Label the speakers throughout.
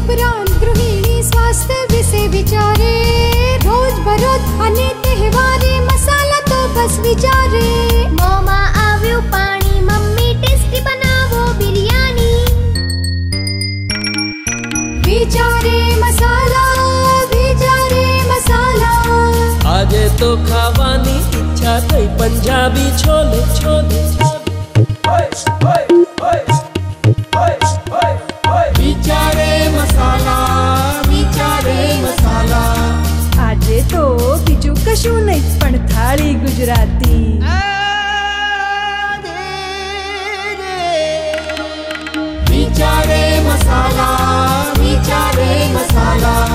Speaker 1: ઉપરાંત ગૃહિણી સ્વાસ્થ્ય વિશે વિચારે, રોજ બરોજ અને તહેવારે મસાલા તો બસ વિચારે.
Speaker 2: મોંમાં આવ્યું પાણી, મમ્મી ટેસ્ટી બનાવો બિરયાની.
Speaker 1: વિચારે મસાલા, વિચારે મસાલા.
Speaker 3: આજે તો ખાવાની ઈચ્છા થઈ પંજાબી છોલે છોલે.
Speaker 4: વિચારે મસાલા, વિચારે મસાલા.
Speaker 5: આજે તો બીજું કશું નહીં પણ થાળી ગુજરાતી.
Speaker 4: વિચારે મસાલા, વિચારે મસાલા.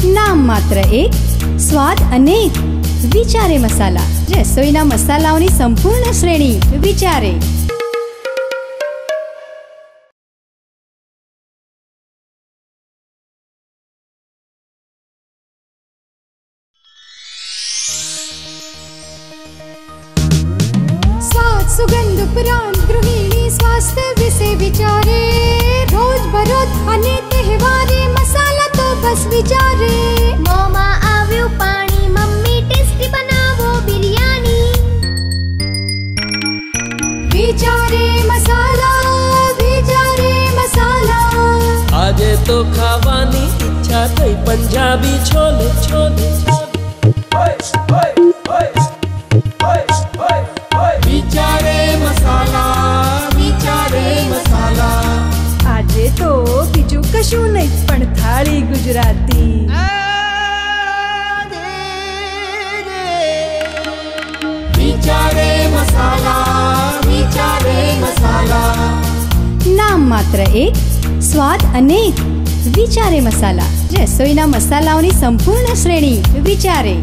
Speaker 1: નામ માત્ર એક, સ્વાદ અનેક. વિચારે મસાલા, રસોઈના મસાલાઓની સંપૂર્ણ શ્રેણી. વિચારે. સ્વાદ સુગંધ ઉપરાંત ગૃહિણી સ્વાસ્થ્ય વિશે વિચારે, રોજ બરોજ અને તહેવારે મસાલા તો બસ વિચારે.
Speaker 2: મોંમાં આવ્યું પાણી, મમ્મી ટેસ્ટી બનાવો બિરયાની.
Speaker 1: વિચારે મસાલા, વિચારે મસાલા.
Speaker 3: આજે તો ખાવાની ઈચ્છા થઈ પંજાબી છોલે છોલે.
Speaker 4: વિચારે મસાલા, વિચારે મસાલા.
Speaker 5: આજે તો બીજું કશું નહીં પણ થાળી ગુજરાતી.
Speaker 4: વિચારે મસાલા, વિચારે મસાલા.
Speaker 1: નામ માત્ર એક, સ્વાદ અનેક. વિચારે મસાલા, રસોઈના મસાલાઓની સંપૂર્ણ શ્રેણી. વિચારે.